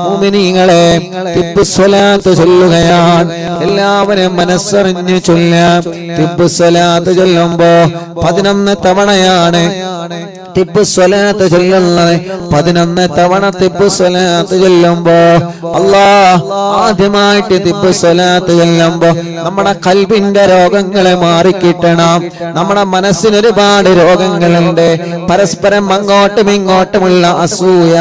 മുഅ്മിനീങ്ങളെ തിബ്ബുസ്സലാത്ത് ചൊല്ലുകയാണ്. എല്ലാവരും മനസ്സറിഞ്ഞ് ചൊല്ലാം. തിബ്ബുസ്സലാത്ത് ചൊല്ലുമ്പോ 11 തവണയാണ് തിബ്ബുസ്സലാത്ത് ചൊല്ലുന്നത്. 11 തവണ തിബ്ബുസ്സലാത്ത് ചൊല്ലുമ്പോ ആദ്യമായിട്ട് തിബ്ബുസ്സലാത്ത് ചൊല്ലുമ്പോ നമ്മുടെ ഖൽബിന്റെ രോഗങ്ങളെ മാറിക്കിട്ടണം. നമ്മുടെ മനസ്സിന് ഒരുപാട് രോഗങ്ങളുണ്ട്. പരസ്പരം അങ്ങോട്ടും ഇങ്ങോട്ടുമുള്ള അസൂയ,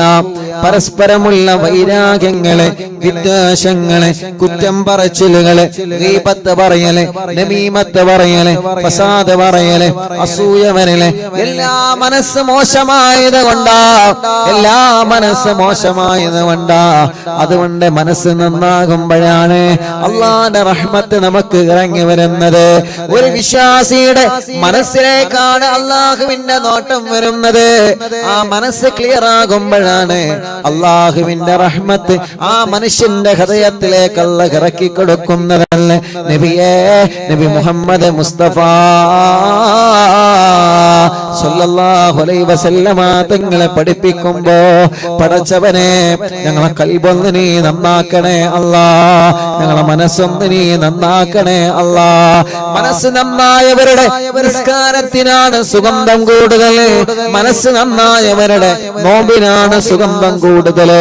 പരസ്പരമുള്ള വൈരാഗ്യങ്ങള്, വിദ്വേഷങ്ങള്, കുറ്റം പറച്ചിലുകള്, ഗീബത്ത് പറയല്, നമീമത്ത് പറയല്, ഫസാദ് പറയല്, അസൂയ വരല്, എല്ലാ മനസ്സ് മോശമായത് കൊണ്ടാ. അതുകൊണ്ട് മനസ്സ് നന്നാകുമ്പോഴാണ് അള്ളാന്റെ റഹ്മത്ത് നമുക്ക് ഇറങ്ങി വരുന്നത്. ഒരു വിശ്വാസിയുടെ മനസ്സിലേക്കാണ് അള്ളാഹുവിന്റെ നോട്ടം വരുന്നത്. ആ മനസ്സ് ക്ലിയർ ആകുമ്പോഴാണ് അള്ളാഹുവിന്റെ റഹ്മത്ത് ആ മനുഷ്യന്റെ ഹൃദയത്തിലേക്ക് അല്ലാഹു ഇറക്കി കൊടുക്കുന്നതല്ലേ. നബി മുഹമ്മദ് മുസ്തഫ സല്ലല്ലാഹു അലൈഹി വസല്ലമ തങ്ങളെ പഠിപ്പിക്കുമ്പോ, പടച്ചവനെ ഞങ്ങളെ ഖൽബൊന്ന് നീ നന്നാക്കണേ അല്ലാ, ഞങ്ങളെ മനസ്സൊന്ന് നീ നന്നാക്കണേ അല്ലാ. മനസ്സ് നന്നായവരുടെ നിസ്കാരത്തിനാണ് സുഗന്ധം കൂടുതൽ. മനസ്സ് നന്നായവരുടെ നോമ്പിനാണ് സുഗന്ധം കൂടുതൽ.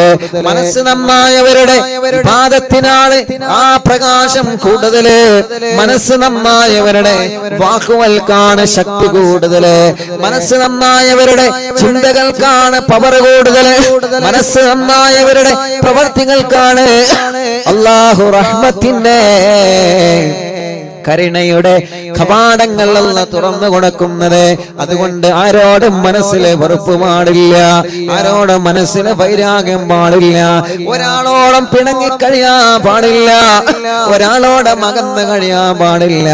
മനസ്സ് നന്നായവരുടെ ഇബാദത്തിനാണ് ആ പ്രകാശം കൂടുതൽ. മനസ്സ് നന്നായവരുടെ വാക്കുകൾക്കാണ് ശക്തി കൂടുതൽ. മനസ്സ് നന്നായവരുടെ ചിന്തകൾക്കാണ് പവർ കൂടുതൽ. മനസ്സ് നന്നായവരുടെ പ്രവർത്തികൾക്കാണ് അല്ലാഹു റഹ്മത്തിന്റെ കരുണയുടെ കവാടങ്ങളെല്ലാം തുറന്നു കൊടുക്കുന്നത്. അതുകൊണ്ട് ആരോടും മനസ്സിലെ വെറുപ്പ് പാടില്ല, ആരോടും മനസ്സിലെ വൈരാഗ്യം പാടില്ല, ഒരാളോടും പിണങ്ങിക്കഴിയാൻ പാടില്ല, ഒരാളോടും അകന്ന് കഴിയാൻ പാടില്ല,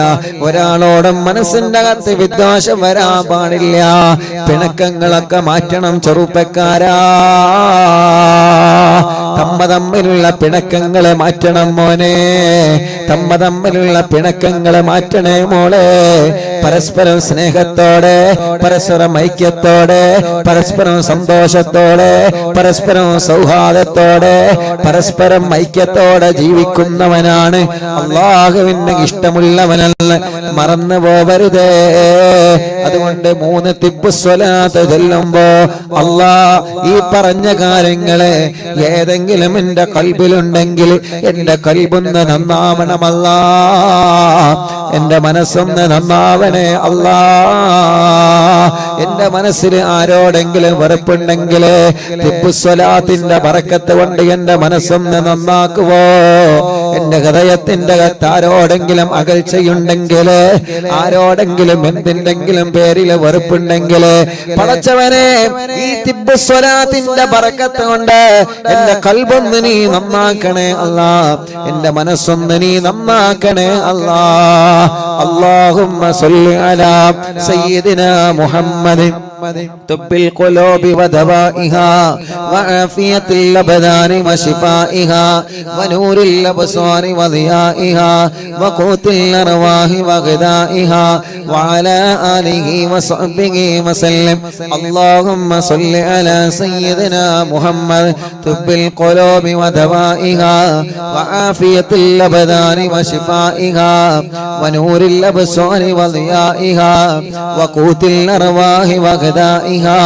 ഒരാളോടും മനസ്സിന്റെ അകത്ത് വിദ്വേഷം വരാൻ പാടില്ല. പിണക്കങ്ങളൊക്കെ മാറ്റണം ചെറുപ്പക്കാരാ. തമ്മിലുള്ള പിണക്കങ്ങളെ മാറ്റണം മോനെ, തമ്മിലുള്ള പിണക്കങ്ങളെ മാറ്റണേ മോളെ. പരസ്പരം സ്നേഹത്തോടെ, പരസ്പരം ഐക്യത്തോടെ, പരസ്പരം സന്തോഷത്തോടെ, പരസ്പരം സൗഹാർദ്ദത്തോടെ, പരസ്പരം ഐക്യത്തോടെ ജീവിക്കുന്നവനാണ് അല്ലാഹുവിന് ഇഷ്ടമുള്ളവനല്ല. മറന്നു പോവരുതേ. അതുകൊണ്ട് 3 തിബ്ബുസ്സലാത്ത് ചൊല്ലുമ്പോ ഈ പറഞ്ഞ കാര്യങ്ങളെ ഏതെങ്കിലും എന്റെ ഖൽബിലുണ്ടെങ്കിൽ എന്റെ ഖൽബൊന്ന് നന്നാവണമല്ലാ, എന്റെ മനസ്സൊന്ന് നന്നാവണേ അല്ലാ. എന്റെ മനസ്സിൽ ആരോടെങ്കിലും വെറുപ്പുണ്ടെങ്കിൽ തിബ്ബുസ്സലാത്തിന്റെ ബറക്കത്ത് കൊണ്ട് എന്റെ മനസ്സൊന്ന് നന്നാക്കുവോ. എന്റെ ഹൃദയത്തിന്റെ അകത്ത് ആരോടെങ്കിലും അകൽച്ചയുണ്ടെങ്കിൽ, ആരോടെങ്കിലും എന്തിന്റെങ്കിലും പേരിൽ വെറുപ്പുണ്ടെങ്കിൽ, പടച്ചവനെ ഈ തിബ്ബുസ്സലാത്തിന്റെ ബറക്കത്ത് കൊണ്ട് എന്റെ ഖൽബൊന്ന് നീ നന്നാക്കണേ അല്ലാ, എന്റെ മനസ്സൊന്ന് നീ നന്നാക്കണേ അല്ലാ. اللهم صل على سيدنا محمد طب القلوب ودوائها وعافية الأبدان وشفائها ونور الأبصار وضيائها وقوت الأرواح وغذائها وعلى آله وصحبه وسلم. اللهم صل على سيدنا محمد طب القلوب ودوائها وعافية الأبدان وشفائها ونور الأبصار وضيائها وقوت الأرواح وغذائها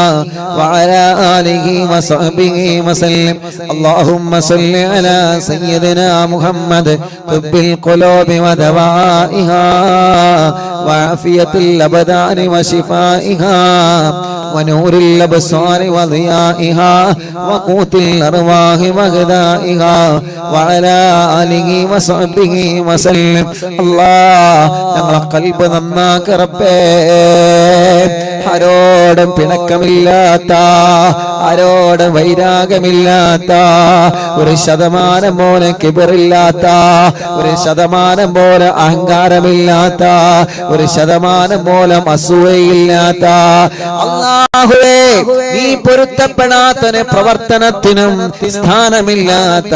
وعلى آله وصحبه وسلم. اللهم صل على سيدنا محمد طب القلوب ودوائها وعافية الأبدان وشفائها ونور الأبصار وضيائها وقوت الأرواح وغذائها وعلى آله وصحبه وسلم. الله ഞങ്ങളെ ഖൽബ് നന്നാക്ക റബ്ബേ. ആരോടും പിണക്കമില്ലാത്ത, ആരോടും വൈരാഗ്യമില്ലാത്ത, 1% പോലെ കിബറില്ലാത്ത, 1% പോലെ അഹങ്കാരമില്ലാത്ത, 1% പോലെ അസൂയയില്ലാത്ത അല്ലാഹുവേ, നീ പൊരുത്തപ്പെടാത്ത പ്രവർത്തനത്തിനും സ്ഥാനമില്ലാത്ത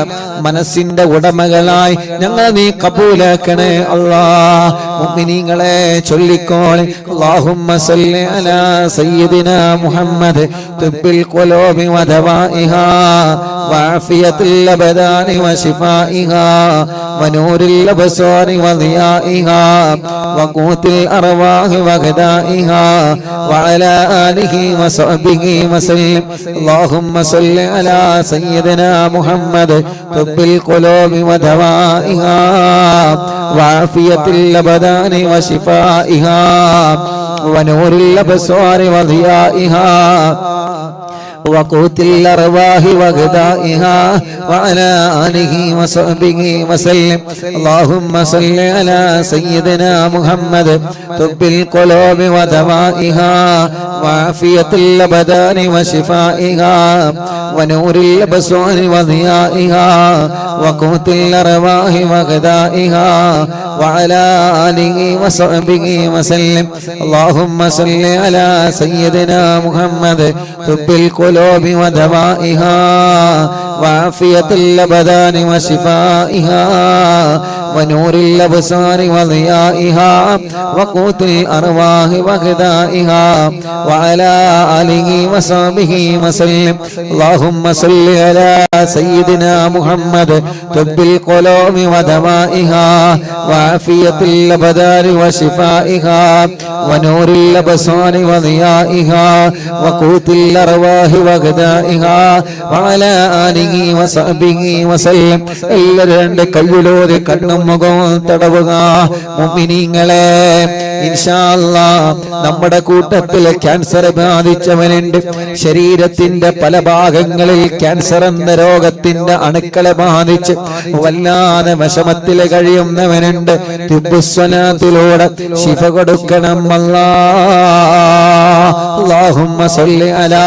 മനസ്സിന്റെ ഉടമകളായി ഞങ്ങൾ നീ കബൂലാക്കണേ അല്ലാഹ്. മുഅ്മിനീങ്ങളെ ചൊല്ലിക്കോളെ. അല്ലാഹുമ്മ സല്ലി അലാ على سيدنا محمد طب القلوب ودوائها وعافية الأبدان وشفائها ونور الأبصار وضيائها وقوت الأرواح وغذائها وعلى آله وصحبه وسلم. اللهم صل على سيدنا محمد طب القلوب ودوائها وعافية الأبدان وشفائها ونور الأبصار وضيائها وقوت الأرواح وغذائها وعلى آله وصحبه وسلم. اللهم صل على سيدنا محمد طب القلوب ودوائها وعافية الأبدان وشفائها ونور الأبصار وضيائها وقوت الأرواح وغذائها وعلى آله وصحبه وسلم. اللهم صل على سيدنا محمد طب القلوب ودوائها وعافية الأبدان وشفائها ونور الأبصار وضيائها وقوت الأرواح وغذائها وعلى آله وصحبه وسلم. اللهم صل على سيدنا محمد طب القلوب ودوائها وعافية الأبدان وشفائها ونور الأبصار وضيائها وقوت الأرواح وغذائها وعلى آله وصحبه وسلم. എല്ലാവരുടെ കയ്യിലൂടെ കണ്ണും മുഖവും തടവുക. മുഅ്മിനീങ്ങളെ, ഇൻഷാ അല്ലാഹ് നമ്മുടെ കൂട്ടത്തിൽ ക്യാൻസർ ബാധിച്ചവനുണ്ട്. ശരീരത്തിന്റെ പല ഭാഗങ്ങളിൽ ക്യാൻസർ എന്ന രോഗത്തിന്റെ അണുക്കളെ ബാധിച്ച് വല്ലാതെ വിഷമത്തിൽ കഴിയുന്നവനുണ്ട്. തിബ്ബുസ്സലാത്തിലൂടെ ശിഫ കൊടുക്കണം അല്ലാഹുമ്മ സല്ലി അലാ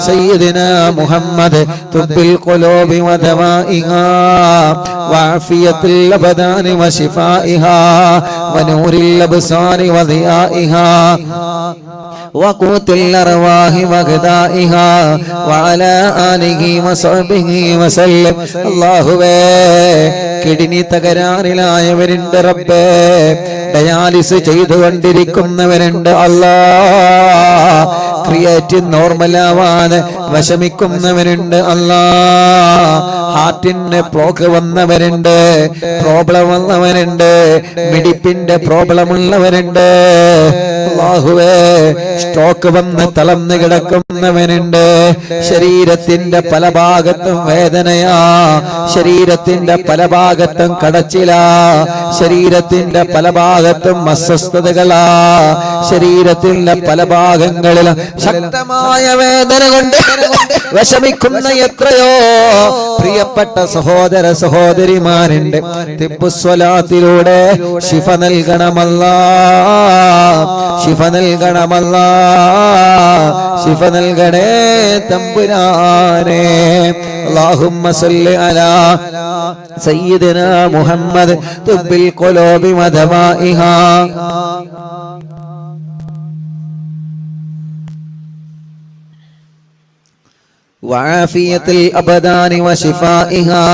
സയ്യിദിനാ മുഹമ്മദ് തുബ്ബിൽ ഖുലൂബി വദവാഇഹാ വഅഫിയത്തുൽ അബ്ദാനി വശിഫാഇഹാ വനൂരിൽ അബ്സാരി വദിയാഇഹാ وقوت الأرواح وغذائها وعلى آله وصحبه وسلم. അല്ലാഹുവേ, കിഡ്നി തകരാറിലായവരുണ്ട് റബ്ബേ, ഡയാലിസ് ചെയ്തുകൊണ്ടിരിക്കുന്നവരുണ്ട് അല്ലാഹ്, ക്രിയേറ്റിൻ നോർമലാവാതെ വിഷമിക്കുന്നവരുണ്ട് അല്ലാഹ്, ഹാർട്ടിന് ബ്ലോക്ക് വന്നവരുണ്ട്, പ്രോബ്ലം വന്നവരുണ്ട്, മിടിപ്പിന്റെ പ്രോബ്ലം ഉള്ളവരുണ്ട് അല്ലാഹുവേ, സ്ട്രോക്ക് വന്ന് തളർന്ന് കിടക്കുന്നവനുണ്ട്. ശരീരത്തിന്റെ പല ഭാഗത്തും വേദനയാ, ശരീരത്തിന്റെ പല ഭാഗത്തും കടച്ചിലാ, ശരീരത്തിന്റെ പല ഭാഗത്തും അസ്വസ്ഥതകളാ, ശരീരത്തിന്റെ പല ഭാഗങ്ങളിലും ശക്തമായ വേദന കൊണ്ട് വിഷമിക്കുന്ന എത്രയോ പ്രിയപ്പെട്ട സഹോദര സഹോദരിമാരുണ്ട്. തിബ്ബുസ്സലാത്തിലൂടെ ശിഫ നൽകണമല്ലാഹ്, ശിഫ നൽകണമല്ലാഹ്, ശിഫ നൽകണേ തമ്പുരാനെ. اللهم صل على سيدنا محمد طب القلوب ودوائها وعافية الأبدان وشفائها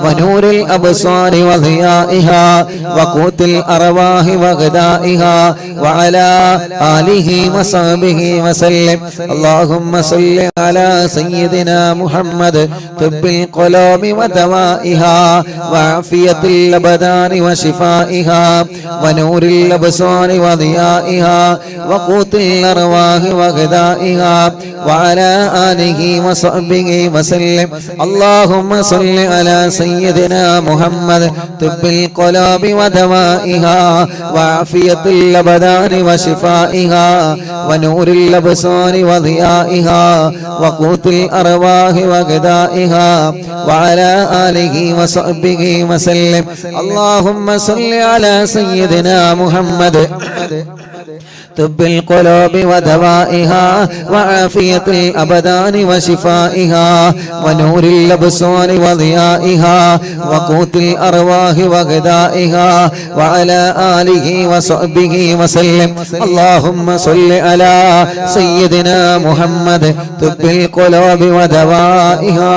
ونور الأبصار وضيائها وقوت الأرواح وغذائها وعلى آله وصحبه وسلم. اللهم صل على سيدنا محمد طب القلوب ودوائها وعافية الأبدان وشفائها ونور الأبصار وضيائها وقوت الأرواح وغذائها وعلى آله وصحبه وسلم. اللهم صل على سيدنا محمد طب القلوب ودوائها وعافية الأبدان وشفائها ونور الأبصار وضيائها وقوت الأرواح وغذائها وعلى آله وصحبه وسلم. اللهم صل على سيدنا محمد طب القلوب ودوائها وعافية الأبدان وشفائها ونور الأبصار وضيائها وقوت الأرواح وغذائها وعلى آله وصحبه وسلم. اللهم صل على سيدنا محمد طب القلوب ودوائها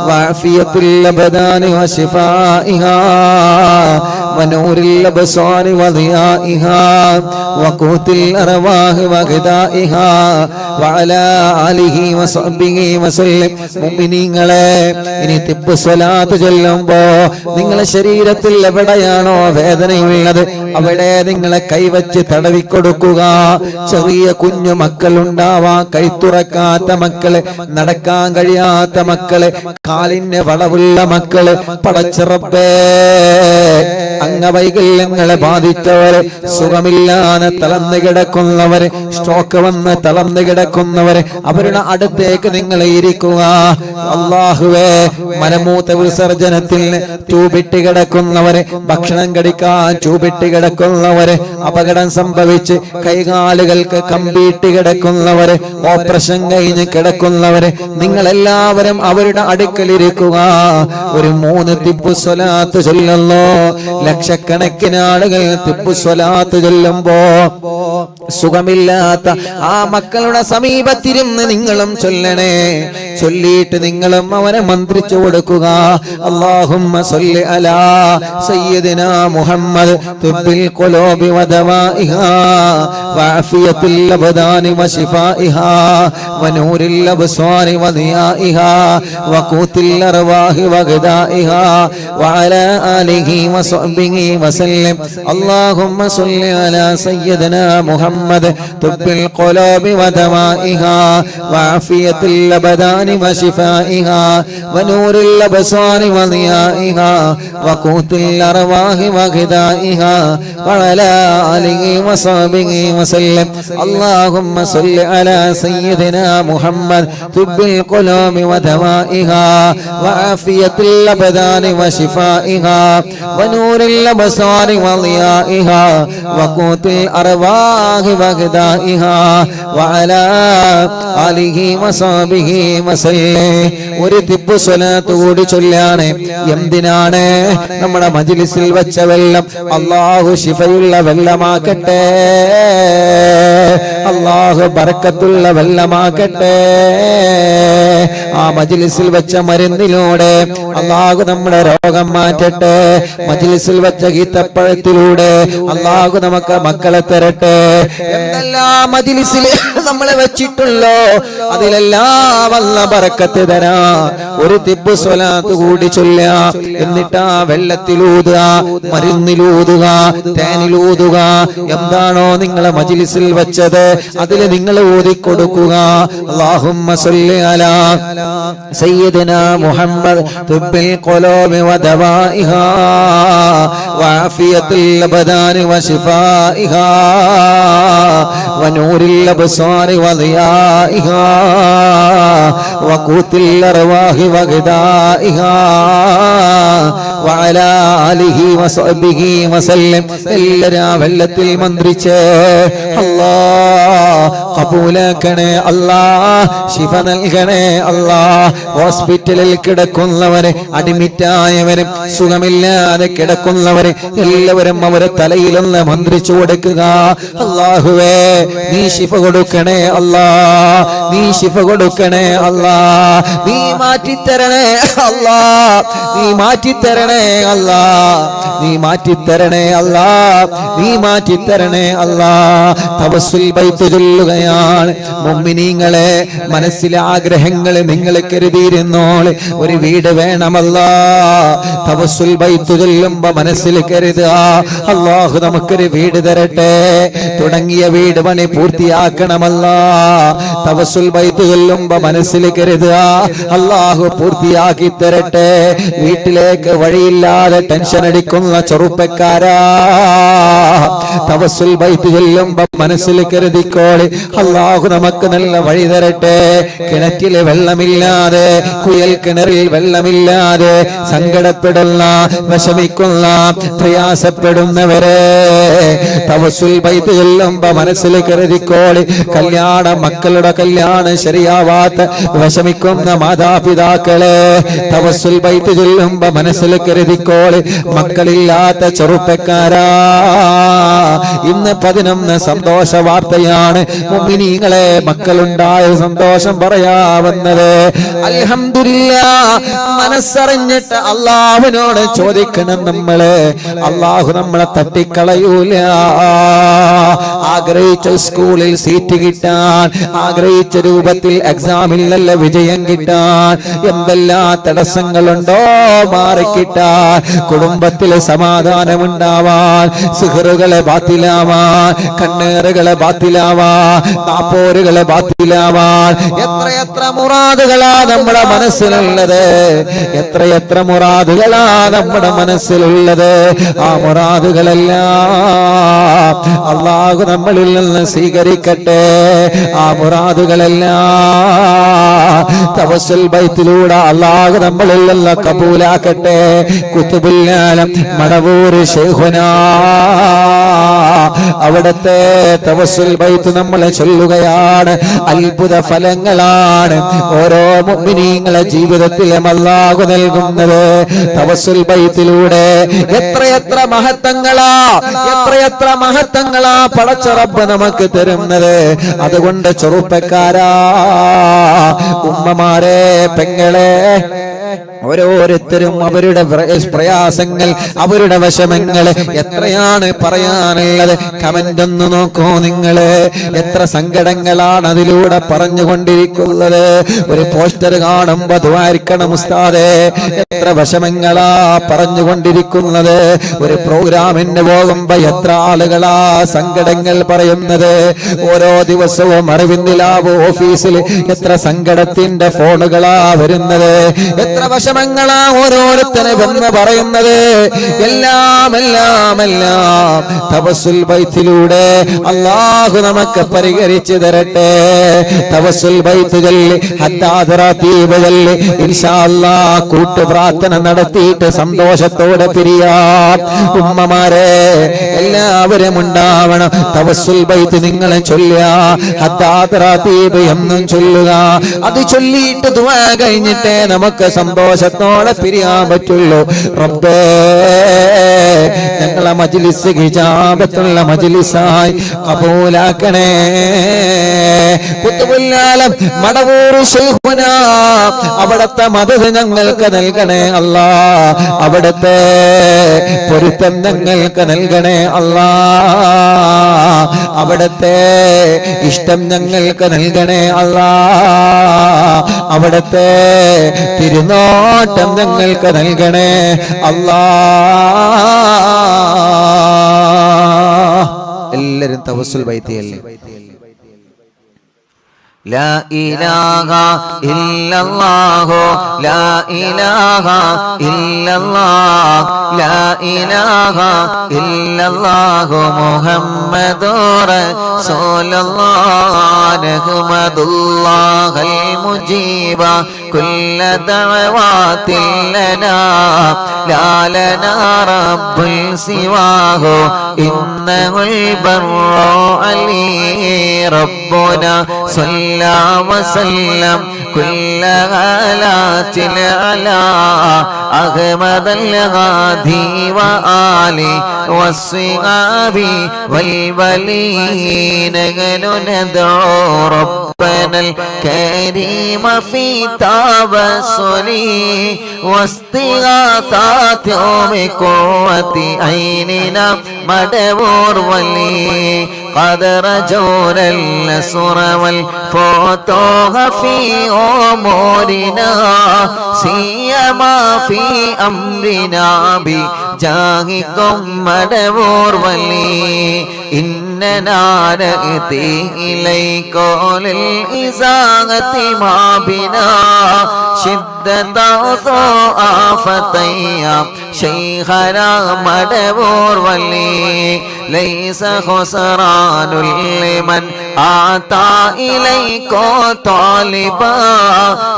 وعافية الأبدان وشفائها ونور الأبصار وضيائها وقوت الأرواح وغذائها وعلى آله وصحبه وسلم. മുഅ്മിനീങ്ങളെ, ഇനി തിബ്ബ് സ്വലാത്ത് ചൊല്ലുമ്പോ നിങ്ങളുടെ ശരീരത്തിൽ എവിടെയാണോ വേദനയുള്ളത് അവിടെ നിങ്ങളെ കൈവച്ച് തടവിക്കൊടുക്കുക. ചെറിയ കുഞ്ഞു മക്കളുണ്ടാവാം, കൈത്തുറക്കാത്ത മക്കള്, നടക്കാൻ കഴിയാത്ത മക്കള്, കാലിന് വളവുള്ള മക്കള്, പടച്ചിറപ്പേ അംഗവൈകല്യങ്ങളെ ബാധിച്ചവര്, സുഖമില്ലാതെ തളർന്നു കിടക്കുന്നവര്, സ്ട്രോക്ക് വന്ന് തളർന്നു കിടക്കുന്നവര്, അവരുടെ അടുത്തേക്ക് നിങ്ങൾ ഇരിക്കുക. അല്ലാഹുവേ, മലമൂത്ര വിസർജനത്തിൽ ട്യൂബിട്ട് കിടക്കുന്നവര്, ഭക്ഷണം കഴിക്കാൻ ട്യൂബിട്ട് കിടക്കുന്നവര്, അപകടം സംഭവിച്ച് കൈകാലുകൾക്ക് കമ്പിയിട്ട് കിടക്കുന്നവര്, ഓപ്പറേഷൻ കഴിഞ്ഞ് കിടക്കുന്നവര്, നിങ്ങളെല്ലാവരും അവരുടെ അടുക്കലിരിക്കുക. ഒരു 3 തിബ്ബ് സ്വലാത്ത് ചൊല്ലുന്നു. ലക്ഷക്കണക്കിന് ആളുകൾ തിബ്ബ് സ്വലാത്ത് ചൊല്ലുമ്പോ സുഖമില്ലാത്ത ആ മക്കളുടെ സമീപത്തിരുന്ന് നിങ്ങളും ചൊല്ലണേ. ചൊല്ലിയിട്ട് നിങ്ങളും അവനെ മന്ത്രിച്ചു കൊടുക്കുക. അല്ലാഹുമ്മ സ്വല്ലി അലാ സയ്യിദിനാ മുഹമ്മദ് തിബ്ബിൽ ഖുലൂബി വദവാഇഹാ വഅഫിയത്തിൽ അബ്ദാനി വശിഫാഇഹാ വനൂരിൽ അബ്സാരി വദിയാഇഹാ വഖൂത്തിൽ അർവാഹി വഗദാഇഹാ വഅലാ ആലിഹി വസഹ്ബിഹി വസല്ലം. അല്ലാഹുമ്മ സ്വല്ലി അലാ സയ്യിദിനാ മുഹമ്മദ് തിബ്ബിൽ ഖുലൂബി വദവാഇഹാ വഅഫിയത്തിൽ അബ്ദാനി വശിഫാഇഹാ വനൂരിൽ അബ്സാരി വദിയാഇഹാ വഖൂത്തിൽ അർവാഹി വഗദാഇഹാ വഅലാ ആലിഹി വസഹ്ബിഹി വസല്ലം. اللهم صل على سيدنا محمد طب القلوب ودوائها وعافية الأبدان وشفائها ونور الأبصار وضيائها وقوت الأرواح وغذائها وعلى آله وصحبه وسلم. ഒരു തിബ്ബ് സ്വലാത്ത് കൂടി ചൊല്ലാണ്. എന്തിനാണ്? നമ്മുടെ മജ്ലിസിൽ വെച്ച വെള്ളം അല്ലാഹു ശിഫയുള്ള വെള്ളമാക്കട്ടെ, അല്ലാഹു ബർക്കത്തുള്ള വെള്ളമാക്കട്ടെ. ആ മജ്ലിസിൽ വെച്ച മരുന്നിലൂടെ അല്ലാഹു നമ്മുടെ രോഗം മാറ്റട്ടെ. മജ്ലിസിൽ വെച്ച ഈത്തപ്പഴത്തിലൂടെ അല്ലാഹു നമുക്ക് മക്കളെ തരട്ടെ. എന്തെല്ലാം മജ്ലിസിൽ നമ്മളെ വെച്ചിട്ടുള്ളോ അതിലെല്ലാം അല്ലാഹു ബർക്കത്ത് തരാ. ഒരു തിബ്ബ് സ്വലാത്ത് കൂടി ചൊല്ലുക. എന്നിട്ട് ആ വെള്ളത്തിലൂതുക, മരുന്നിലൂതുക, തേനിലൂതുക. എന്താണോ നിങ്ങളെ മജ്ലിസിൽ വെച്ചത് അതിൽ നിങ്ങൾ ഓതിക്കൊടുക്കുക. അല്ലാഹുമ്മ സ്വല്ലി അലാ സയ്യിദിനാ മുഹമ്മദ് തിബ്ബിൽ ഖുലൂബി വദവാഇഹാ വഅഫിയത്തിൽ അബ്ദാനി വശിഫാഇഹാ വനൂരിൽ അബ്സാരി വദിയാഇഹാ വഖൂത്തിൽ അർവാഹി വഗദാഇഹാ വഅലാ ആലിഹി വസഹ്ബിഹി വസല്ലം. എല്ലാവരും വെള്ളത്തിൽ മന്ത്രിച്ച് അല്ലാഹ് കബൂലാക്കണേ, അല്ലാഹ് ശിഫ നൽകണേ, അല്ലാഹ് ഹോസ്പിറ്റലിൽ കിടക്കുന്നവരെ, അഡ്മിറ്റായവരും സുഖമില്ലാതെ കിടക്കുന്നവരെ എല്ലാവരും അവരെ തലയിലൊന്ന് മന്ത്രിച്ചു കൊടുക്കുക. അല്ലാഹുവേ, നീ ശിഫ കൊടുക്കണേ അല്ലാഹ്, നീ ശിഫ കൊടുക്കണേ അല്ലാഹ്, നീ മാറ്റിത്തരണേ അല്ലാഹ്, നീ മാറ്റിത്തരണേ അല്ലാഹ്, നീ മാറ്റിത്തരണേ അല്ലാഹ്, നീ മാറ്റിത്തരണേ അല്ലാഹ്. തവസ്സുൽ ബൈത്ത് ചൊല്ലുകയാണ്. മുഅ്മിനീങ്ങളെ, മനസ്സിലെ ആഗ്രഹങ്ങൾ നിങ്ങൾ കരുതിയിരുന്നോള്. ഒരു വീട് വേണമല്ലാ. തവസ്സുൽ ബൈത്ത് ചൊല്ലുമ്പോ മനസ്സിൽ കരുതുക, അല്ലാഹു നമുക്കൊരു വീട് തരട്ടെ, തുടങ്ങിയ വീട് പണി പൂർത്തിയാക്കണമല്ലാ. തവസ്സുൽ ബൈത്ത് ചൊല്ലുമ്പോ മനസ്സിൽ കരുതുക, അല്ലാഹു പൂർത്തിയാക്കി തരട്ടെ. വീട്ടിലേക്ക് വഴിയില്ലാതെ ടെൻഷൻ അടിക്കുന്ന ചെറുപ്പക്കാരാ, തവസ്സുൽ ബൈത്ത് ചൊല്ലുമ്പോ മനസ്സിൽ കരുതിക്കോളി, അല്ലാഹു നമുക്ക് നല്ല വഴി തരട്ടെ. കിണറ്റിലെ വെള്ളമില്ലാതെ, കുയൽ കിണറിൽ വെള്ളമില്ലാതെ സങ്കടപ്പെടുന്ന, വിഷമിക്കുന്ന, പ്രയാസപ്പെടുന്നവരെ തവസ്സുൽ ബൈത്ത് ചൊല്ലുമ്പോ മനസ്സിൽ കരുതിക്കോളി. കല്യാണം, മക്കളുടെ കല്യാണം ശരിയാവാത്ത വിഷമിക്കുന്ന മാതാപിതാക്കളെ തവസ്സുൽ ബൈത്ത് ചൊല്ലുമ്പോ മനസ്സിൽ കരുതിക്കോളി. മക്കളില്ലാത്ത ചെറുപ്പക്കാരാ, ഇന്ന് 11 സന്തോഷ വാർത്തയാണ്. മുഅ്മിനീങ്ങളെ, മക്കളുണ്ടായ സന്തോഷം പറയാവുന്നത്. അൽഹംദുലില്ലാഹ്, മനസ്സറിഞ്ഞിട്ട് അല്ലാഹുവിനോട് ചോദിക്കണം നമ്മള്. അല്ലാഹു നമ്മളെ തട്ടിക്കളയൂല. ആഗ്രഹിച്ച സ്കൂളിൽ സീറ്റ് കിട്ടാൻ, ആഗ്രഹിച്ച രൂപത്തിൽ എക്സാമിൽ നല്ല വിജയം കിട്ടാൻ എന്തെല്ലാം തടസ്സങ്ങളുണ്ടോ മാറിക്കിട്ടാൻ, കുടുംബത്തിലെ സമാധാനമുണ്ടാവാൻ, സിഹറുകളെ ബാത്തിലാവാൻ, കണ്ണേറുകളെ ബാത്തിലാവാൻ, നാപ്പോരുകളെ ബാത്തിലാവാൻ എത്രയെത്ര മുറാദുകളാ നമ്മുടെ മനസ്സിലുള്ളത്. എത്രയെത്ര മുറാദുകളാ നമ്മുടെ മനസ്സിലുള്ളത്. ആ മുറാദുകളെല്ലാം അല്ലാഹു നമ്മളിൽ നിന്ന് സ്വീകരിക്കട്ടെ. ആ മുറാദുകളെല്ലാം തവസ്സുൽ ബൈത്തിലൂടെ അല്ലാഹു നമ്മളിൽ നിന്ന് കബൂലാക്കട്ടെ. ഖുതുബുൽ ആലം മടവൂർ ശൈഖുനാ, അവിടുത്തെ തവസ്സുൽ ബൈത്ത് നമ്മൾ ചൊല്ലുകയാണ്. അത്ഭുത ഫലങ്ങളാണ് ഓരോ മുഅ്മിനീങ്ങളെ ജീവിതത്തിലും അല്ലാഹു നൽകുന്നത് തവസ്സുൽ ബൈത്തിലൂടെ. എത്രയെത്ര മഹത്വങ്ങളാ, എത്രയെത്ര മഹത്വങ്ങളാ പടച്ച റബ്ബ് നമുക്ക് തരുന്നത്. അതുകൊണ്ട് ചെറുപ്പക്കാരാ, ഉമ്മമാരെ, പെങ്ങളെ, ഓരോരുത്തരും അവരുടെ പ്രയാസങ്ങൾ, അവരുടെ വിഷമങ്ങൾ എത്രയാണ് പറയാനുള്ളത്. കമന്റ് ഒന്ന് നോക്കൂ നിങ്ങള്. എത്ര സങ്കടങ്ങളാണ് അതിലൂടെ പറഞ്ഞുകൊണ്ടിരിക്കുന്നത്. ഒരു പോസ്റ്റർ കാണുമ്പോ ദ്വാരിക്കണം ഉസ്താദേ, എത്ര വിഷമങ്ങളാ പറഞ്ഞുകൊണ്ടിരിക്കുന്നത്. ഒരു പ്രോഗ്രാമിന് പോകുമ്പോ എത്ര ആളുകളാ സങ്കടങ്ങൾ പറയുന്നത്. ഓരോ ദിവസവും അറിവിന്ദിലാവ് ഓഫീസിൽ എത്ര സങ്കടത്തിന്റെ ഫോണുകളാ വരുന്നത്. എത്ര വിഷമങ്ങളാ ഓരോരുത്തരെ വന്ന് പറയുന്നത്. എല്ലാം എല്ലാം എല്ലാം തവസ്സുൽ ബൈത്തിലൂടെ അല്ലാഹു നമുക്ക് പരിഹരിച്ചു തരട്ടെ. തവസ്സുൽ ബൈത്ത് ചൊല്ലി, ഹദ്ദാദ് റതീബ് ചൊല്ലി ഇൻഷാ അല്ലാഹ് കൂട്ടു പ്രാർത്ഥന നടത്തിയിട്ട് സന്തോഷത്തോടെ പിരിയാം. ഉമ്മമാരെ, എല്ലാവരും ഉണ്ടാവണം. തവസ്സുൽ ബൈത്ത് നിങ്ങൾ ചൊല്ലുക, ഹദ്ദാദ് റതീബ് എന്നും ചൊല്ലുക. അത് ചൊല്ലിയിട്ട് ദുആ കഴിഞ്ഞിട്ടേ നമുക്ക് സന്തോഷത്തോടെ പിരിയാൻ പറ്റുള്ളൂ. റബ്ബേ, ഞങ്ങളെ മജ്ലിസ് ഹിജാബത്തുള്ള മജ്ലിസായി കബൂലാക്കണേ. ഖുതുബുൽ ആലം മടവൂർ ശൈഖുനാ, അവിടുത്തെ മദദ് ഞങ്ങൾക്ക് നൽകണേ അല്ലാ. അവിടുത്തെ പൊരുത്തം ഞങ്ങൾക്ക് നൽകണേ അല്ലാ. അവിടുത്തെ ഇഷ്ടം ഞങ്ങൾക്ക് നൽകണേ അല്ലാ. അവിടുത്തെ തിരുനോട്ടം ഞങ്ങൾക്ക് നൽകണേ അല്ലാ. എല്ലാരും തവസ്സുൽ ബൈത്തിയല്ലേ. ലാ ഇലാഹ ഇല്ലല്ലാഹു ലാ ഇലാഹ ഇല്ലല്ലാഹ് ലാ ഇലാഹ ഇല്ലല്ലാഹു മുഹമ്മദുർ റസൂലുള്ളാഹ് നഹ്മദുല്ലാഹൽ മുജീബ കുല്ല ദഅവാതിൽ ലനാ ലാ ലനാ റബ്ബുൽ സിവാഹു ഇന്നഹുൽ ബർറു അലീ റബ്ബുനാ صلى وسلم كل غالات على أحمد الغادي وآله والصحاب والولين. ندعو ربنا الكريم في تبسله واستغاثات بقوة عيننا مدبور ولي قد رجونا النصر والفتوح في أمورنا سيما في أمرنا بجاهكم مدبور ولي. إننا نأتي إليكم للإزاغة ما بنا شدة آفتيا شيخنا مدبور ولي. ليس خسران لمن آتى إليكم طالبا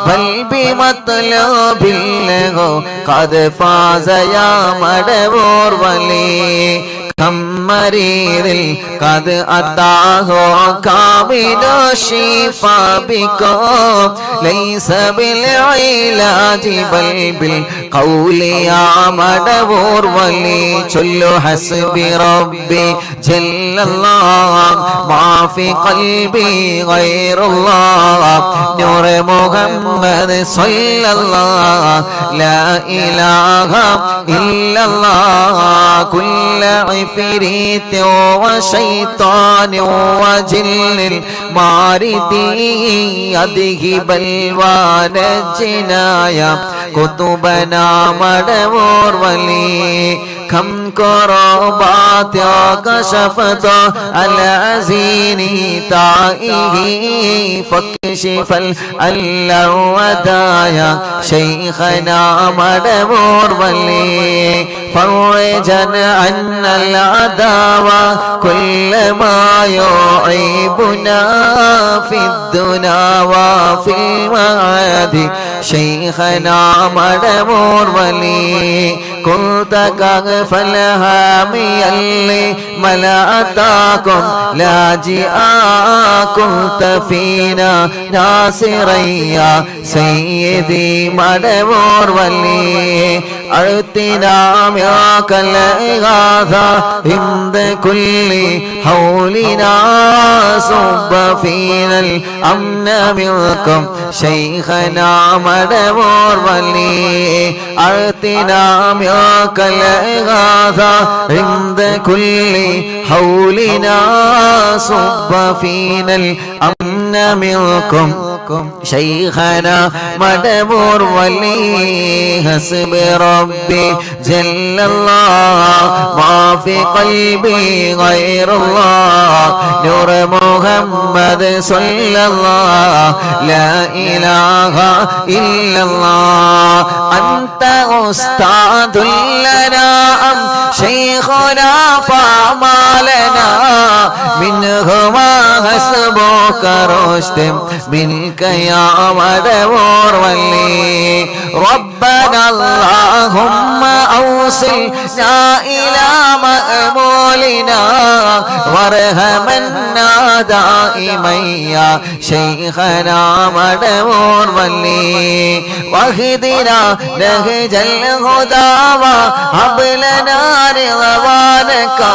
بل بمطلب له قد فاز يا مدبور ولي. هم مريض قد أتاه كامل الشفاء بكم ليس بالعلاج بل بالقول يا مدبور ولي چلو حسبي ربي جل الله ما في قلبي غير الله نور محمد صلى الله لا إله إلا الله كل عفريت وشيطان وجن المارد يذهب الوان الجنايا كتبنا مدبور ولي كم كربات كشفت العزين تائه فكشف الودايا شيخنا مدبور ولي فرجا عنا العداوة كل ما يعيبنا في الدنا وفي المعاد شيخنا مدبور ولي كنت كغف الهامي اللي ملأتاكم لاجئا كنت فينا ناصريا سيدي مدبور ولي أعطنا معك الإغاثة عند كل حولنا صب فينا الأمن منكم شيخنا مدبور ولي أعطنا معك الإغاثة عند كل حولنا صب فينا الأمن منكم شيخنا مدبور ولي حسب ربي جل الله ما في قلبي غير الله نور محمد صلى الله لا إله إلا الله أنت أستاذ لنا أم شيخنا فما لنا منهما حسبك رشد منك يا مدبور ولي ربنا اللهم أوصلنا إلى مأمولنا وارحمنا دائما يا شيخنا مدبور ولي واهدنا نهج الهدى وهب لنا رضوانك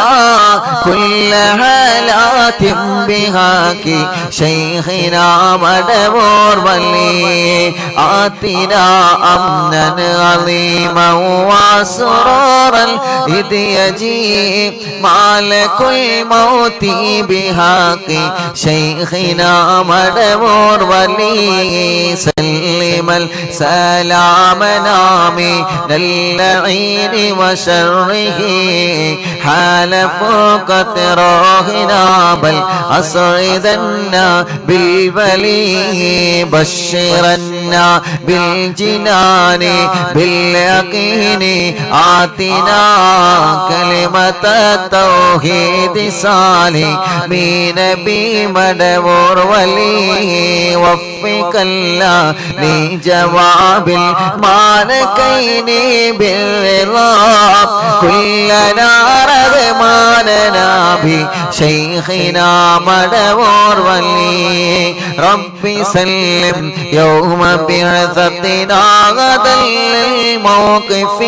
كل حالات بهاك شيخنا مدبور ولي آتنا أمنا عظيما وسرورا إذ يجيء مالك الموت بحق شيخنا مدبور ولي سلم السلام نامي للعين وشره حال فوق روحنا بل أسعدنا بالبلي بشرنا بالجنان باليقين آتنا كلمة التوحيد سالمين بمدبور ولي وفق الله لجواب المالكين بالرضا كلنا رغماننا بشيخنا مدبور ولي ربي سلم يوم بعثتنا غدا للموقف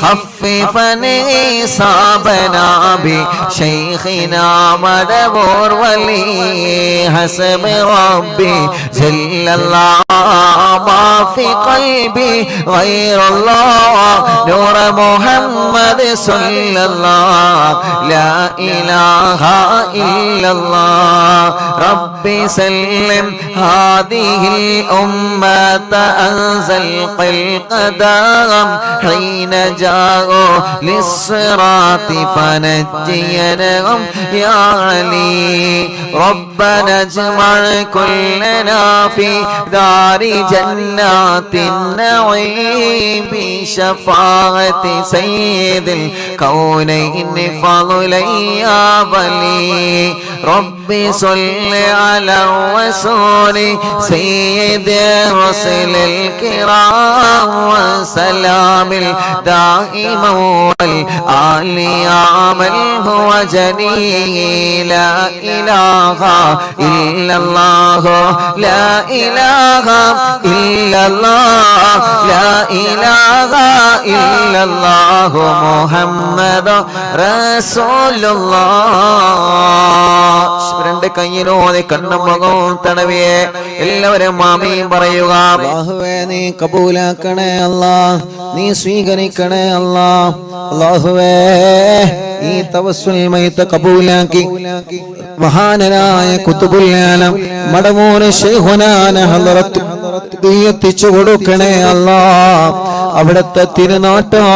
خففا إصابنا بشيخنا مدبور ولي حسب ربي جل الله ما في قلبي غير الله نور محمد صلى الله لا إله إلا الله ربي سلم هذه الأمة أنزل القدم حين جاءوا للصراط فنجينهم يا علي ربنا اجمع كلنا في دار جنات النعيم بشفاعة سيد الكونين فضلي يا ولي ربي صل على الرسول سيد الرسل الكرام وسلام كامل دائما والآل عمل هو جليل لا إله إلا الله لا إله إلا الله لا إله إلا الله محمد رسول الله രണ്ട് കയ്യിലോടെ കണ്ണും മുഖവും തടവിയെ എല്ലാവരും ആമീൻ പറയുക. അല്ലാഹുവേ നീ കബൂലാക്കണേ അല്ലാഹ്, നീ സ്വീകരിക്കണേ അല്ലാഹ്. അല്ലാഹുവേ ഈ തവസ്സുൽ മയ്ത കബൂലാക്കി മഹാനരായ ഖുതുബുൽ ആലം മടമൂന് ശൈഖുനാന ഹളറത്ത് എത്തിച്ചു കൊടുക്കണേ അല്ലാഹ്. അവിടുത്തെ തിരുനോട്ടം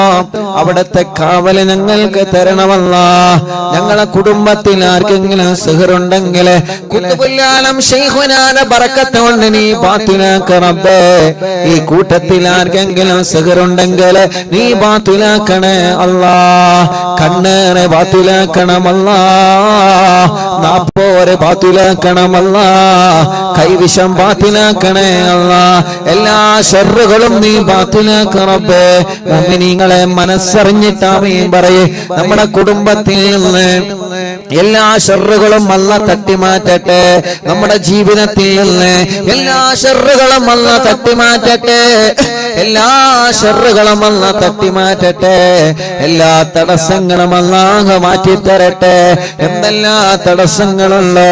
അവിടുത്തെ കാവല് ഞങ്ങൾക്ക് തരണമല്ലാഹ്. ഞങ്ങളെ കുടുംബത്തിൽ ആർക്കെങ്കിലും സിഹറുണ്ടെങ്കിൽ ഖുതുബുൽ ആലം ശൈഖുനാന ബറക്കത്ത് കൊണ്ട് നീ ബാത്തിലാക്ക റബ്ബേ. ഈ കൂട്ടത്തിൽ ആർക്കെങ്കിലും സിഹറുണ്ടെങ്കിൽ നീ ബാത്തിലാക്കണേ അല്ലാഹ്. കണ്ണേറെ ബാത്തിലാക്കണമല്ലാഹ്, നാപ്പോരെ ബാത്തിലാക്കണമല്ലാഹ്, കൈവിഷം ബാത്തിലാക്കണേ അല്ലാഹ്. എല്ലാ ശർറുകളും നീ ബാത്തിലാക്ക റബ്ബേ. മുഅ്മിനീങ്ങളെ മനസ്സറിഞ്ഞിട്ട് ആമീൻ പറയേ. നമ്മുടെ കുടുംബത്തിൽ നിന്ന് എല്ലാ ശർറുകളും അല്ലാഹ് തട്ടിമാറ്റട്ടെ. നമ്മുടെ ജീവിതത്തിൽ നിന്ന് എല്ലാ ശർറുകളും അല്ലാഹ് തട്ടിമാറ്റട്ടെ. എല്ലാ ശർറുകളും അല്ലാഹ് തട്ടിമാറ്റട്ടെ. എല്ലാ തടസ്സങ്ങളും അല്ലാഹ് മാറ്റിത്തരട്ടെ. എന്തെല്ലാ തടസ്സങ്ങളുണ്ടോ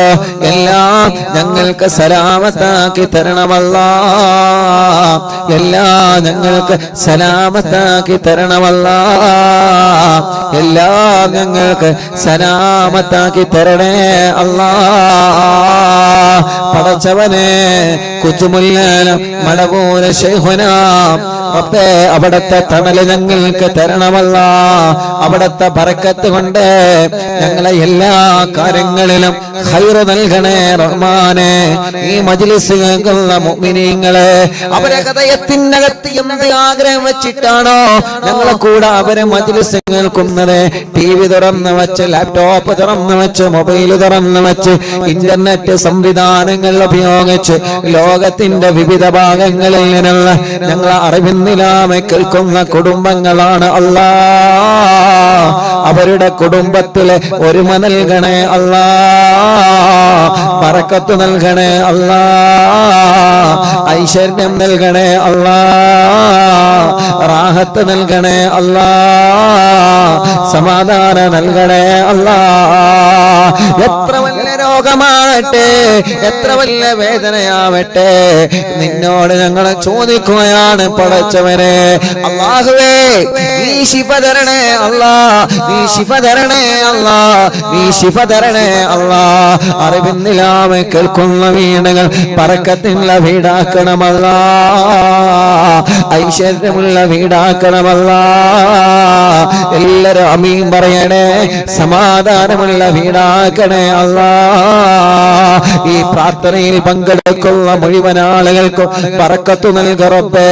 എല്ലാം ഞങ്ങൾക്ക് സലാമത്താക്കി തരണമല്ലാഹ്. എല്ലാം ഞങ്ങൾക്ക് സലാമത്താക്കി തരണമല്ലാഹ്. എല്ലാം ഞങ്ങൾക്ക് സലാമത്താക്കി തരണേ അല്ലാഹ്. പടച്ചവനെ കുച്ചുമുല്ലാലം മടവൂര് ശൈഖുനാ റബ്ബേ അവിടത്തെ തണല് ഞങ്ങൾക്ക് തരണമല്ലാഹ്. അവിടത്തെ ബറക്കത്ത് കൊണ്ട് ഞങ്ങളെ എല്ലാ കാര്യങ്ങളിലും ഖൈറ് നൽകണേ റഹ്മാനെ. ഈ മജ്ലിസ് കേൾക്കുന്ന മുഅ്മിനീങ്ങളെ അവരെ ഹൃദയത്തിനകത്ത് എന്ത് ആഗ്രഹം വെച്ചിട്ടാണോ ഞങ്ങളെ കൂടെ അവരെ മജ്ലിസ് കേൾക്കുന്നത്, TV തുറന്ന് വെച്ച് ലാപ്ടോപ്പ് തുറന്ന് വെച്ച് മൊബൈൽ തുറന്ന് വെച്ച് ഇന്റർനെറ്റ് സംവിധാനങ്ങൾ ഉപയോഗിച്ച് ലോകത്തിന്റെ വിവിധ ഭാഗങ്ങളിൽ നിന്നുള്ള ഞങ്ങളെ അറിവിന്നിലാമെ കേൾക്കുന്ന കുടുംബങ്ങളാണ് അല്ലാഹ്. അവരുടെ കുടുംബത്തിലെ ഒരുമ നൽകണേ അല്ലാഹ്. ബറക്കത്ത് നൽകണേ അല്ലാഹ്. ഐശ്വര്യം നൽകണേ അല്ലാഹ്. റാഹത്ത് നൽകണേ അല്ലാഹ്. സമാധാനം നൽകണേ അല്ലാഹ്. എത്ര വലിയ രോഗമാവട്ടെ, എത്ര വലിയ വേദനയാവട്ടെ, നിന്നോട് ഞങ്ങൾ ചോദിക്കുകയാണ് പടച്ചവനെ. അല്ലാഹുവേ നീ ശിഫ തരണേ അല്ലാഹ്, നീ ശിഫ തരണേ അല്ലാഹ്, നീ ശിഫ തരണേ അല്ലാഹ്. അറിവിന്നിലാമെ കേൾക്കുന്ന വീടുകൾ ബറക്കത്തുള്ള വീടാക്കണമല്ലാഹ്. ഐശ്വര്യമുള്ള വീടാക്കണമല്ലാഹ്. എല്ലാവരും ആമീൻ പറയണേ. സമാധാനമുള്ള വീടാക്കണേ അല്ലാഹ്. ഈ പ്രാർത്ഥനയിൽ പങ്കെടുക്കുന്ന മുഴുവൻ ആളുകൾക്കും ബറക്കത്ത് നൽക റബ്ബേ,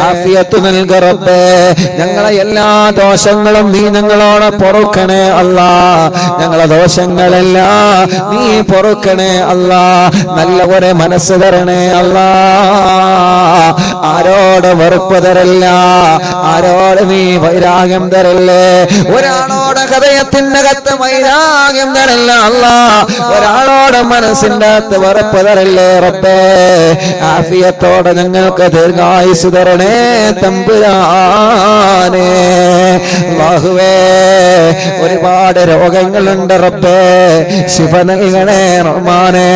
ആഫിയത്ത് നൽക റബ്ബേ. ഞങ്ങളെ എല്ലാ ദോഷങ്ങളും നീ ഞങ്ങളോട് പൊറുക്കണേ അല്ലാഹ്. ഞങ്ങളെ ദോഷങ്ങളെല്ലാം നീ പൊറുക്കണേ അല്ലാഹ്. നല്ല ഒരു മനസ്സ് തരണേ അല്ലാഹ്. ആരോട് വെറുപ്പ് തരല്ല, ആരോട് നീ വൈരാഗ്യം തരല്ലേ. ഒരാളോട് ഹൃദയത്തിനകത്ത് വൈരാഗ്യം തരല്ല അല്ലാഹ്. ഒരാളോട് മനസ്സിന്റെ അകത്ത് വെറുപ്പ് തരല്ലേ റബ്ബേ. ആഫിയത്തോടെ ഞങ്ങൾക്ക് ദീർഘായുസ് തരണേ തമ്പുരാനെ. അല്ലാഹുവേ ഒരുപാട് രോഗങ്ങളുണ്ട് റബ്ബേ, ശിഫ നൽകണേ റഹ്മാനെ.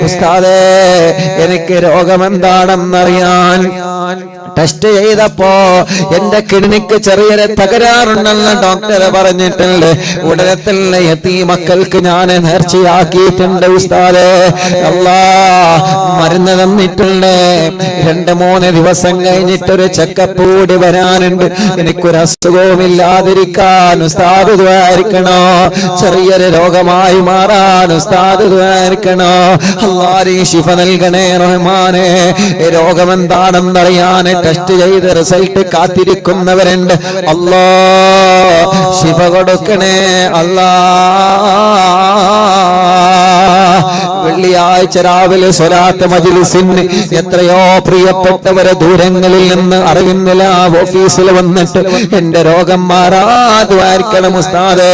ഉസ്താദേ എനിക്ക് രോഗമെന്താണെന്നറിയാൻ ടെസ്റ്റ് ചെയ്തപ്പോ എന്റെ കിഡ്നിക്ക് ചെറിയൊരു തകരാറുണ്ടെന്ന് ഡോക്ടർ പറഞ്ഞിട്ടുണ്ട്. ഉടനെ തന്നെ യതീമക്കൾക്ക് ഞാൻ നേർച്ചയാക്കിയിട്ടുണ്ട് ഉസ്താദേ. അല്ലാഹ് മരുന്ന് തന്നിട്ടുണ്ട്. 2-3 ദിവസം കഴിഞ്ഞിട്ടൊരു ചെക്കപ്പ് കൂടി വരാനുണ്ട്. എനിക്കൊരു അസുഖവും ഇല്ലാതിരിക്കാൻ ഉസ്താദ് ദുആയിരിക്കണോ. ചെറിയൊരു രോഗമായി മാറാൻ ഉസ്താദ് ദുആയിരിക്കണോ. അല്ലാഹ് ശിഫ നൽകണേ റഹ്മാനെ. രോഗമെന്താണെന്നറിയാൻ ടെസ്റ്റ് ചെയ്ത് റിസൾട്ട് കാത്തിരിക്കുന്നവരുണ്ട്. അല്ലാഹ് ശിഫ കൊടുക്കണേ അല്ലാഹ്. വെള്ളിയാഴ്ച രാവിലെ സ്വലാത്ത് മജ്ലിസിന് എത്രയോ പ്രിയപ്പെട്ടവരെ ദൂരങ്ങളിൽ നിന്ന് അറിയുന്നില്ല ഓഫീസിൽ വന്നിട്ട് എന്റെ രോഗം മാറാതുവായിരിക്കണം ഉസ്താദേ,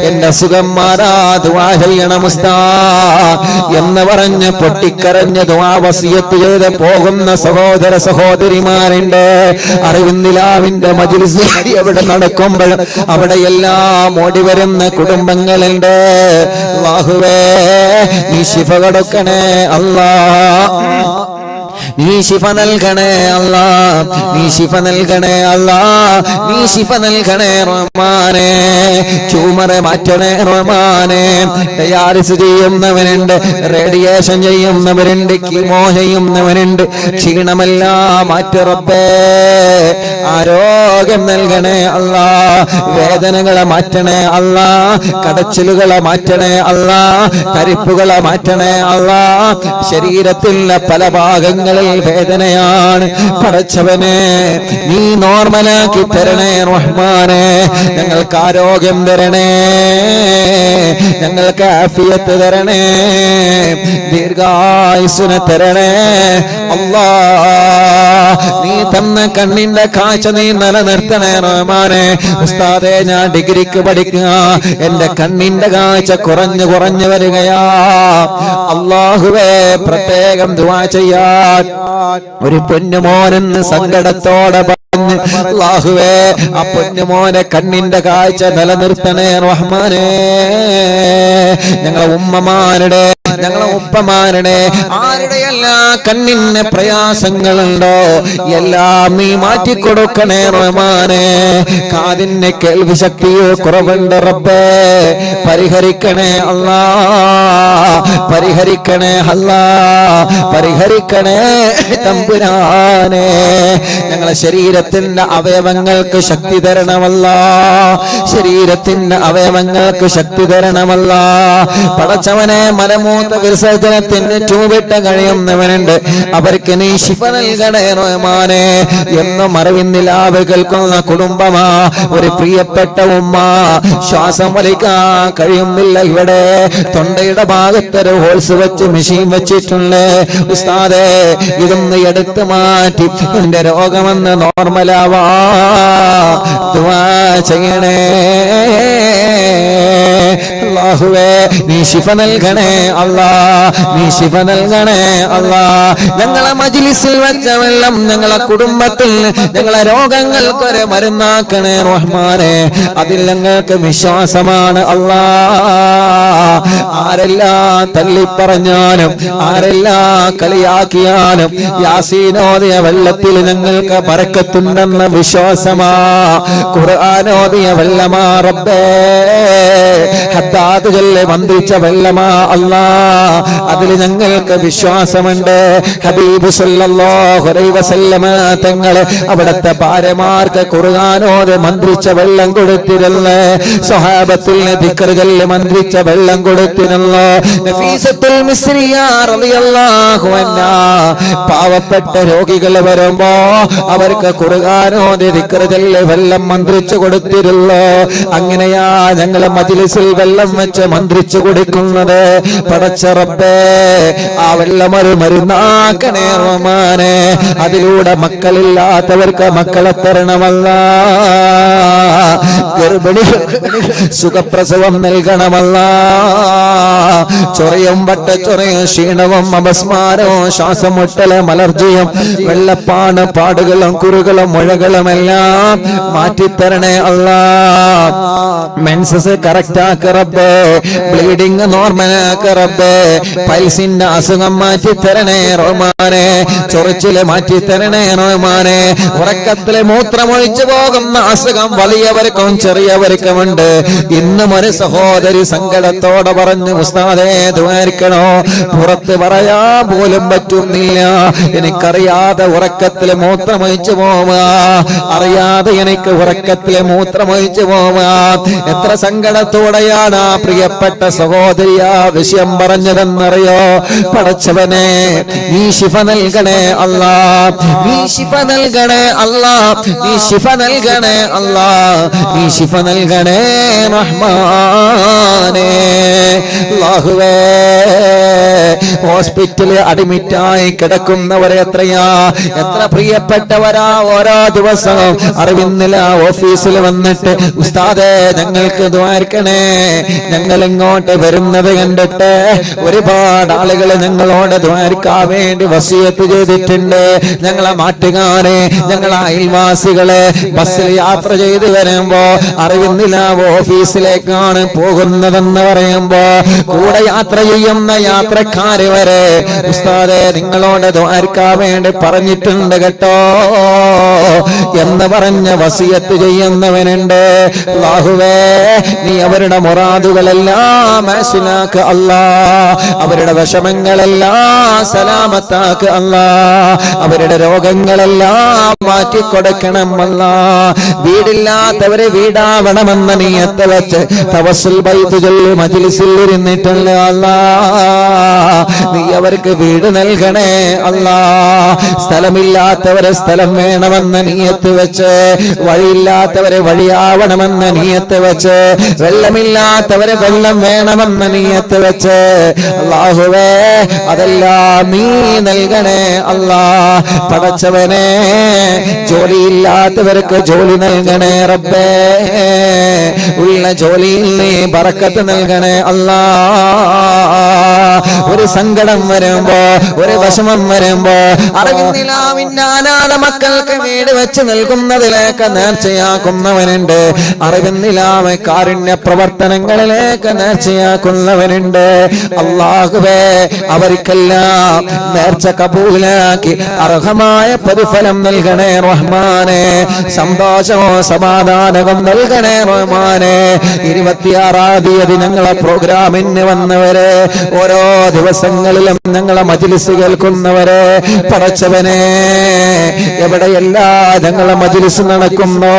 എന്റെ സുഖം മാറാതുവാ ചെയ്യണം ഉസ്താദ് എന്ന് പറഞ്ഞ് പൊട്ടിക്കരഞ്ഞ് ദുആ വസിയത്ത് ചെയ്ത് പോകുന്ന സഹോദര സഹോദരിമാരുണ്ട്. അറിവിന്ദിലാവിന്റെ മജ്ലിസ് എവിടെ നടക്കുമ്പോൾ അവിടെ എല്ലാം ഓടി വരുന്ന കുടുംബങ്ങളുണ്ട്. അല്ലാഹുവേ നീ ശിഫ കൊടുക്കണേ അല്ലാ, നീ ശിഫ നൽകണേ അല്ലാ, നീ ശിഫ നൽകണേ അല്ലാ, നീ ശിഫ നൽകണേ റഹ്മാനേ. ട്യൂമറെ മാറ്റണേ റഹ്മാനേ. ഡയാലിസിസ് ചെയ്യുന്നവനുണ്ട്, റേഡിയേഷൻ ചെയ്യുന്നവരുണ്ട്, കീമോ ചെയ്യുന്നവനുണ്ട്. ക്ഷീണമെല്ലാം മാറ്റി റബ്ബേ, ആരോഗ്യം നൽകണേ അല്ലാ, വേദനകളെ മാറ്റണേ അല്ലാ, കടച്ചിലുകളെ മാറ്റണേ അല്ലാ, തരിപ്പുകളെ മാറ്റണേ അല്ലാ. ശരീരത്തിലെ പല ഭാഗങ്ങളിൽ വേദനയാണ്, പടച്ചവനെ നീ നോർമലാക്കി തരണേ റഹ്മാനെ. ഞങ്ങൾക്ക് ആരോഗ്യം തരണേ, ഞങ്ങൾക്ക് ആഫിയത്ത് തരണേ, ദീർഘായുസ്സിനെ തരണേ അല്ലാ. നീ തന്ന കണ്ണിന്റെ കാഴ്ച നീ നിലനിർത്തണേ റഹ്മാനെ. ഉസ്താദേ ഞാൻ ഡിഗ്രിക്ക് പഠിക്കുക, എന്റെ കണ്ണിന്റെ കാഴ്ച കുറഞ്ഞു വരികയാ. അല്ലാഹുവേ പ്രത്യേകം ദുആ ചെയ്യാൻ ഒരു പൊന്നുമോനെന്ന് സങ്കടത്തോടെ പറഞ്ഞ് അല്ലാഹുവേ ആ പൊന്നുമോനെ കണ്ണിന്റെ കാഴ്ച നിലനിർത്തണേ റഹ്മാനേ. ഞങ്ങളെ ഉമ്മമാരുടെ, ഞങ്ങളെ ഉപ്പമാരുടെ ആരുടെയെല്ലാം കണ്ണിന് പ്രയാസങ്ങളുണ്ടോ എല്ലാം നീ മാറ്റിക്കൊടുക്കണേ റഹ്മാനേ. കാതിന് കേൾവി ശക്തിയോ കുറവുണ്ട് റബ്ബേ, പരിഹരിക്കണേ അല്ലാ, പരിഹരിക്കണേ അല്ലാ, പരിഹരിക്കണേ തമ്പുരാനെ. ഞങ്ങളെ ശരീരത്തിന്റെ അവയവങ്ങൾക്ക് ശക്തി തരണമല്ല, ശരീരത്തിന്റെ അവയവങ്ങൾക്ക് ശക്തി തരണമല്ല. പടച്ചവനെ മലമൂത്ര വിസർജനത്തിന് ട്യൂബിട്ട കഴിയുന്നവനുണ്ട്, അവർക്ക് നീ ശിഫ നൽകണേ റഹ്മാനെ. എന്നും അറിവിന്നിലാവ് കേൾക്കുന്ന കുടുംബമാ, ഒരു പ്രിയപ്പെട്ട ഉമ്മ ശ്വാസം വലിക്കാൻ കഴിയുന്നില്ല, ഇവിടെ തൊണ്ടയുടെ ഭാഗത്തൊരു ഹോൾസ് വെച്ച് മെഷീൻ വെച്ചിട്ടുണ്ട്. ഉസ്താദേ ഇതൊന്ന് എടുത്തു മാറ്റി എന്റെ രോഗമെന്ന് നോർമലാവാ ദുആ ചെയ്യണേ. അല്ലാഹുവേ നീ ശിഫ നൽകണേ അല്ലാ, നീ ശിഫ നൽകണേ അല്ലാ. ഞങ്ങളെ മജ്ലിസിൽ വെച്ച വെള്ളം ഞങ്ങളെ കുടുംബത്തിൽ ഞങ്ങളെ രോഗങ്ങൾക്കൊരു മരുന്നാക്കണേ റഹ്മാനെ. അതിൽ ഞങ്ങൾക്ക് വിശ്വാസമാണ് അല്ലാ. ആരെല്ലാം തള്ളിപ്പറഞ്ഞാലും ആരെല്ലാം കളിയാക്കിയാലും യാസീനോദിയ വെള്ളത്തിൽ ഞങ്ങൾക്ക് ബറക്കത്തുണ്ടെന്ന വിശ്വാസമാ. ഖുർആനോദിയ വെള്ളമാ റബ്ബേ, ഹദ്ദാദ് ചൊല്ലി മന്ത്രിച്ച വെള്ളമാ അല്ലാ, അതിൽ ഞങ്ങൾക്ക് വിശ്വാസമുണ്ട്. ഹബീബ് സല്ലല്ലാഹു അലൈഹി വസല്ലമ തങ്ങൾ അവിടുത്തെ ഭാര്യമാർക്ക് ഖുർആനോദി മന്ത്രിച്ച വെള്ളം കൊടുത്തിരുന്നു, സ്വഹാബത്തിൽ ദിക്ർ ചൊല്ലി മന്ത്രിച്ച വെള്ളം കൊടുത്തിരുന്നു. നഫീസത്തുൽ മിസ്രിയ റളിയല്ലാഹു അൻഹാ പാവപ്പെട്ട രോഗികൾ വരുമ്പോ അവർക്ക് ഖുർആനോദി ദിക്ർ ചൊല്ലി വെള്ളം മന്ത്രിച്ചു കൊടുത്തിരുന്നു. അങ്ങനെയാ ഞങ്ങളെ മജ്ലിസിൽ വെള്ളം വെച്ച് മന്ത്രിച്ചു കൊടുക്കുന്നത്. പടച്ച റബ്ബേ ആ വെള്ളം ഒരു മരുന്നാക്കണേ റഹ്മാനെ. അതിലൂടെ മക്കളില്ലാത്തവർക്ക് മക്കളെ തരണമല്ല, ഗർഭിണികൾ സുഖപ്രസവം നൽകണമല്ല. ചൊറയും വട്ടച്ചൊറയും ക്ഷീണവും അപസ്മാരവും ശ്വാസം മുട്ടലും അലർജിയും വെള്ളപ്പാണ് പാടുകളും കുറുകളും മുഴകളും എല്ലാം മാറ്റിത്തരണേ അല്ലാ. മെൻസസ് കറക്റ്റ് ആക്ക് റബ്ബേ, ബ്ലീഡിംഗ് നോർമൽ ആക്ക് റബ്ബേ, പൈൽസിന്റെ അസുഖം മാറ്റി തരണേ റഹ്മാനെ, ചൊറിച്ചില് മാറ്റി തരണേ റഹ്മാനെ. ഉറക്കത്തിലെ മൂത്രമൊഴിച്ചു പോകുന്ന അസുഖം വലിയവർക്കും ചെറിയവർക്കുമുണ്ട്. ഇന്നും ഒരു സഹോദരി സങ്കടത്തോടെ പറഞ്ഞു ഉസ്താദേ ദ്വാരിക്കണോ, പുറത്ത് പറയാ പോലും പറ്റുന്നില്ല, എനിക്കറിയാതെ ഉറക്കത്തിലെ മൂത്രമൊഴിച്ചു പോവാ, അറിയാതെ എനിക്ക് ഉറക്കത്തിലെ മൂത്രമൊഴിച്ചു പോവാ. എത്ര സങ്കടത്തോടെയാണ് ആ പ്രിയപ്പെട്ട സഹോദരിയാ വിഷയം പറഞ്ഞതെന്നറിയോ? പടച്ചവനെ നീ ശിഫ നൽകണേ അല്ലാ, നീ ശിഫ നൽകണേ അല്ലാ, നീ ശിഫ നൽകണേ അല്ലാ, നീ ശിഫ നൽകണേ റഹ്മാനേ. അല്ലാഹുവേ, ഹോസ്പിറ്റലിൽ അഡ്മിറ്റായി കിടക്കുന്നവരെ എത്ര പ്രിയപ്പെട്ടവരാ ഓരോ ദിവസവും അറിവിന്നില്ല ഓഫീസിൽ വന്നിട്ട് ഉസ്താദേ ഞങ്ങൾക്ക് ദ്വാരക്കണേ, ഞങ്ങൾ ഇങ്ങോട്ട് വരുന്നത് കണ്ടിട്ട് ഒരുപാട് ആളുകൾ ഞങ്ങളോട് ദ്വാരക്കാൻ വേണ്ടി വസിയത്ത് ചെയ്തിട്ടുണ്ട്. ഞങ്ങളെ നാട്ടുകാരെ, ഞങ്ങളെ അയൽവാസികളെ ബസ്സിൽ യാത്ര ചെയ്ത് വരുമ്പോ അറിവിന്നില്ല ഓഫീസിലേക്കാണ് പോകുന്നതെന്ന് പറയുമ്പോ കൂടെ യാത്ര ചെയ്യുന്ന യാത്രക്കാര് വരെ ഉസ്താദേ നിങ്ങളോട് ദ്വാരക്കാൻ വേണ്ടി പറഞ്ഞിട്ടുണ്ട് കേട്ടോ എന്ന് പറഞ്ഞ വസിയത്ത് ചെയ്യുന്നവനുണ്ട്. അല്ലാഹുവേ, നീ അവരുടെ മുറാദുകളെല്ലാം മനസ്സിലാക്ക് അല്ലാ, അവരുടെ വിഷമങ്ങളെല്ലാം സലാമത്താക്ക് അല്ലാ, അവരുടെ രോഗങ്ങളെല്ലാം മാറ്റിക്കൊടുക്കണം അല്ലാ. വീടില്ലാത്തവരെ വീടാവണമെന്ന നീയത്ത് വെച്ച് തവസ്സുൽ ബൈത്ത് ചൊല്ലി മജ്ലിസിൽ ഇരുന്നിട്ടുണ്ട് അല്ലാ, നീ അവർക്ക് വീട് നൽകണേ അല്ലാ. സ്ഥലമില്ലാത്തവരെ സ്ഥലം വേണമെന്ന നീയത്ത് വെച്ച്, വഴിയില്ലാത്തവരെ വഴിയാവണമെന്ന നീയത്ത് വെച്ച്, വെള്ളമില്ലാത്തവരെ വെള്ളം വേണമെന്ന നീയത്ത് വെച്ച് അല്ലാഹുവേ അതെല്ലാം നീ നൽകണേ അല്ലാ. പടച്ചവനെ, ജോലിയില്ലാത്തവർക്ക് ജോലി നൽകണേ റബ്ബേ, ഉള്ള ജോലിയിൽ നീ ബറക്കത്ത് നൽകണേ അല്ലാ. ഒരു സങ്കടം വരുമ്പോ, ഒരു വിഷമം വരുമ്പോ അറിവിന്നിലാവിന്റെ അനാഥ മക്കൾക്ക് വീട് വെച്ച് നൽകുന്നതിലേക്ക് നേർച്ചയാക്കുന്നവനുണ്ട്. അറിവിന്നിലാവ് കാരുണ്യ പ്രവർത്തനങ്ങളിലേക്ക് നേർച്ചയാക്കുന്നവനുണ്ട്. അല്ലാഹുവേ, അവർക്കെല്ലാം നേർച്ച കബൂലാക്കി അർഹമായ പ്രതിഫലം നൽകണേ റഹ്മാനെ. സന്തോഷമോ സമാധാനവും നൽകണേ റഹ്മാനെ. 26-ാം തീയതി ഞങ്ങളെ പ്രോഗ്രാമിന് വന്നവരെ, ഓരോ ദിവസങ്ങളിലും ഞങ്ങളെ മജ്ലിസ് കേൾക്കുന്നവരെ, പടച്ചവനെ എവിടെയെല്ലാം ഞങ്ങളെ മജ്ലിസ് നടക്കുന്നോ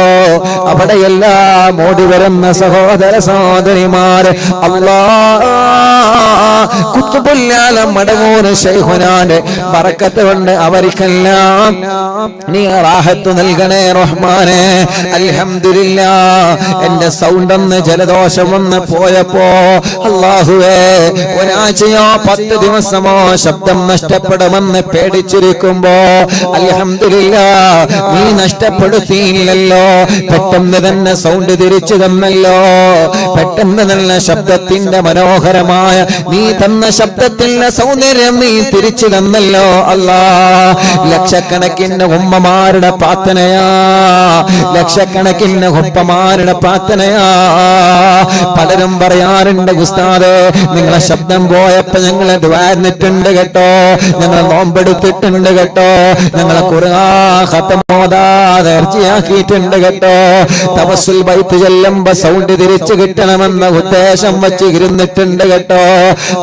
അവിടെയെല്ലാം ഓടി വരുന്ന സഹോദര സഹോദരിമാര് അല്ലാഹ് കുത്തുബുല്ലാലം മടങ്ങൂർ ശൈഖുനാന്റെ ബറക്കത്ത് കൊണ്ട് അവർക്കെല്ലാം നീ റാഹത്ത് നൽകണേ റഹ്മാനെ. അൽഹംദുലില്ലാഹ്, എന്റെ സൗണ്ട് ഒന്ന് ജലദോഷം വന്ന് പോയപ്പോ അല്ലാഹുവേ, ഒരാഴ്ചയോ 10 ദിവസമോ ശബ്ദം നഷ്ടപ്പെടുമെന്ന് പേടിച്ചിരിക്കുമ്പോ അൽഹംദുലില്ലാഹ് നീ നഷ്ടപ്പെടുത്തിയില്ലല്ലോ. പെട്ടെന്ന് തന്നെ സൗണ്ട് തിരിച്ചു തന്നല്ലോ. പെട്ടെന്ന് നല്ല ശബ്ദത്തിന്റെ മനോഹരമായ നീ തന്ന ശബ്ദത്തിന്റെ സൗന്ദര്യം നീ തിരിച്ചു തന്നല്ലോ അല്ലാ. ലക്ഷക്കണക്കിന് ഉമ്മമാരുടെ പ്രാർത്ഥനയാ, ലക്ഷക്കണക്കിന് ഉപ്പമാരുടെ പ്രാർത്ഥനയാ. പലരും പറയാറുണ്ട് ഉസ്താദേ നിങ്ങളെ ശബ്ദം പോയപ്പോ ഞങ്ങളെ ദ്വാരന്നിട്ടുണ്ട് കേട്ടോ, ഞങ്ങളെ നോമ്പെടുത്തിട്ടുണ്ട് കേട്ടോ, ഞങ്ങളെ ഖുർആൻ ഖത്ം ഓതാതെ നേർച്ചയാക്കിയിട്ടുണ്ട് കേട്ടോ. തവസ്സുൽ ബൈത്ത് ചെല്ലുമ്പോ സൗണ്ട് തിരിച്ചു കിട്ടണമെന്ന ഉദ്ദേശം വച്ച് ഇരുന്നിട്ടുണ്ട് കേട്ടോ.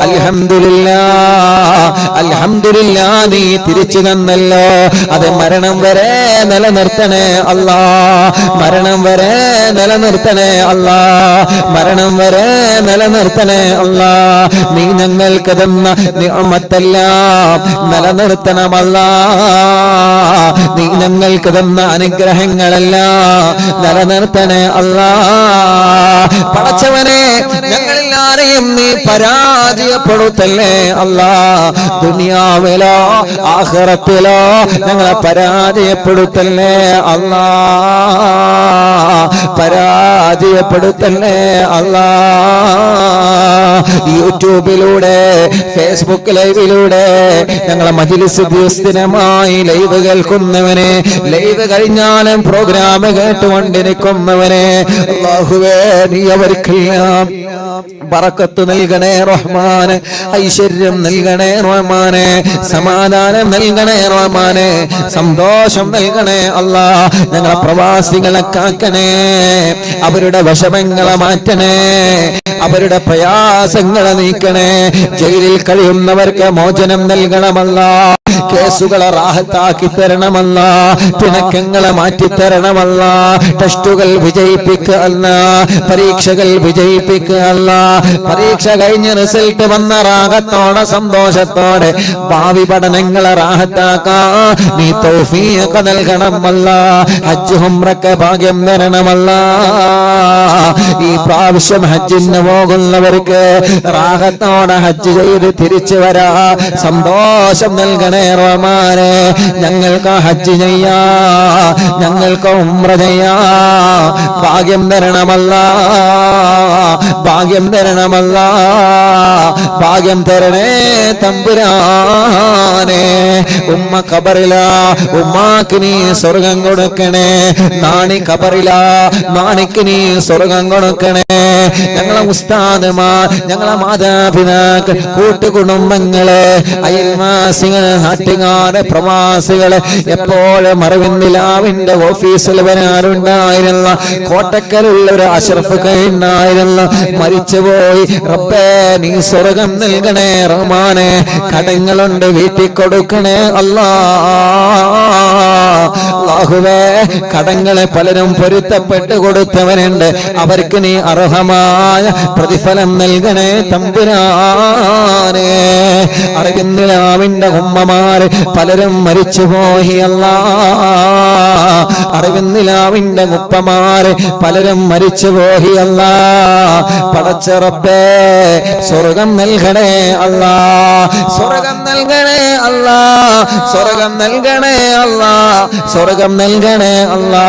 അൽഹംദുലില്ലാഹ്, അൽഹംദുലില്ലാഹ് നീ തിരിച്ചു തന്നല്ലോ. അത് മരണം വരെ നിലനിർത്തണേ അല്ലാ, മരണം വരെ നിലനിർത്തണേ അല്ലാ, മരണം വരെ നിലനിർത്തണേ അല്ലാ. നീ ഞങ്ങൾക്ക് തന്ന നിഅമത്തെല്ലാം നിലനിർത്തണമല്ലാ, നീ ഞങ്ങൾക്ക് തന്ന അനുഗ്രഹങ്ങളെല്ലാം നിലനിർത്തണേ അല്ലാ. പടച്ചവനെ, ഞങ്ങളെല്ലാരെയും നീ പരാജയപ്പെടുത്തല്ലേ അല്ലാ. ദുനിയാവിലോ ആഖിറത്തിലോ ഞങ്ങളെ പരാജയപ്പെടുത്തല്ലേ അല്ലാ, പരാജയപ്പെടുത്തല്ലേ അല്ലാ. യൂട്യൂബിലൂടെ, ഫേസ്ബുക്ക് ലൈവിലൂടെ ഞങ്ങളെ മജ്ലിസ് ദിവസമായി ലൈവ് കേൾക്കുന്നവനെ, ലൈവ് കഴിഞ്ഞാലും പ്രോഗ്രാം കേട്ടുകൊണ്ടിരിക്കുന്നവനെ അല്ലാഹുവേ, നീ അവർക്കെല്ലാം ബറക്കത്ത് നൽകണേ റഹ്മാനെ, ഐശ്വര്യം നൽകണേ റഹ്മാനെ, സമാധാനം നൽകണേ റഹ്മാനെ, സന്തോഷം നൽകണേ അല്ലാ. ഞങ്ങളെ പ്രവാസികളെ കാക്കണേ, അവരുടെ വിഷമങ്ങളെ മാറ്റണേ, അവരുടെ പ്രയാസങ്ങളെ നീക്കണേ. ജയിലിൽ കഴിയുന്നവർക്ക് മോചനം നൽകണമല്ലാ. കേസുകളെ റാഹത്താക്കി തരണമല്ല, പിണക്കങ്ങളെ മാറ്റിത്തരണമല്ല, ടെസ്റ്റുകൾ വിജയിപ്പിക്കുക അല്ല, പരീക്ഷകൾ വിജയിപ്പിക്കുക അല്ല, പരീക്ഷ കഴിഞ്ഞ് റിസൾട്ട് വന്ന റാഹത്തോടെ സന്തോഷത്തോടെ ഭാവി പഠനങ്ങളെ റാഹത്താക്കാ നീ തൗഫീഖ് നൽകണമല്ല, ഹജ്ജ് ഉംറക്ക് ഭാഗ്യം തരണമല്ല. ഈ പ്രാവശ്യം ഹജ്ജിന് പോകുന്നവർക്ക് റാഹത്തോടെ ഹജ്ജ് ചെയ്ത് തിരിച്ചു വരാ സന്തോഷം നൽകണേ റഹ്മാനേ. ഞങ്ങൾക്ക് ഹജ്ജ് ചെയ്യാ, ഞങ്ങൾക്ക് ഉംറ ചെയ്യാ ഭാഗ്യം തരണമല്ല, ഭാഗ്യം തരണമല്ല, ഭാഗ്യം തരണേ തമ്പുരാനെ. ഉമ്മ ഖബറിലാ, ഉമ്മാക്ക് നീ സ്വർഗം കൊടുക്കണേ. നാണി ഖബറിലാ, നാണിക്ക് നീ സ്വർഗം കൊടുക്കണേ. ഞങ്ങളെ ഉസ്താദുമാർ, ഞങ്ങളെ മാതാപിതാക്കൾ, കൂട്ടുകുടുംബങ്ങള്, അയൽവാസികള്, നാട്ടുകാര്, പ്രവാസികള്, എപ്പോഴും അറിവിന്ദിലാവിന്റെ ഓഫീസിൽ വരാറുണ്ടായിരുന്ന കോട്ടക്കലുള്ള ഒരു അഷ്റഫ് ഉണ്ടായിരുന്ന മരിച്ചുപോയി. റബ്ബേ നീ സ്വർഗം നൽകണേ റഹ്മാനെ. കടങ്ങളുണ്ട് വീട്ടിൽ കൊടുക്കണേ അല്ലാഹുവേ. കടങ്ങളെ പലരും പൊരുത്തപ്പെട്ട് കൊടുത്തവരുണ്ട്, അവർക്ക് നീ അർഹമായ പ്രതിഫലം നൽകണേ തമ്പുരാനെ. അറിവിന്ദിലാവിന്റെ ഉമ്മമാര് പലരും മരിച്ചുപോയി അല്ലാ. അറിവിന്ദിലാവിന്റെ ഉപ്പമാര് പലരും മരിച്ചുപോയി അല്ലാ. പടച്ച റബ്ബേ സ്വർഗം നൽകണേ അല്ലാ, സ്വർഗം നൽകണേ അല്ലാ, സ്വർഗം നൽകണേ അല്ലാ, സ്വർഗം നൽകണേ അല്ലാ,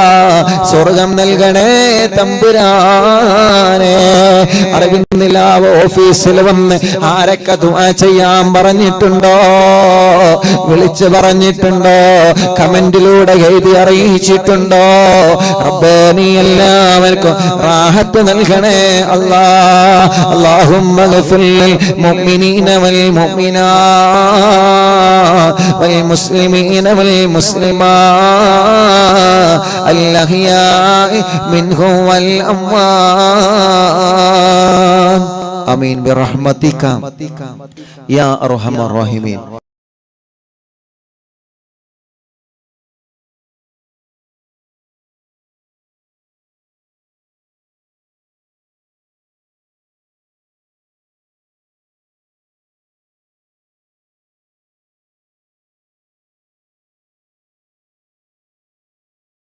സ്വർഗം നൽകണേ തമ്പുരാനെ. അറിവിന്ദിലാവ് ഓഫീസിൽ വന്ന് ആരൊക്കെ ദുആ ചെയ്യാൻ പറഞ്ഞിട്ടുണ്ടോ, വിളിച്ചു പറഞ്ഞിട്ടുണ്ടോ, കമന്റിലൂടെ എഴുതി അറിയിച്ചിട്ടുണ്ടോ? റബ്ബേ നീ എല്ലാവർക്കും റാഹത്ത് നൽകണേ അല്ലാ. اللهم اغفر للمؤمنين والمؤمنات والمسلمين والمسلمات الأحياء منهم والأموات آمين برحمتك يا أرحم الراحمين.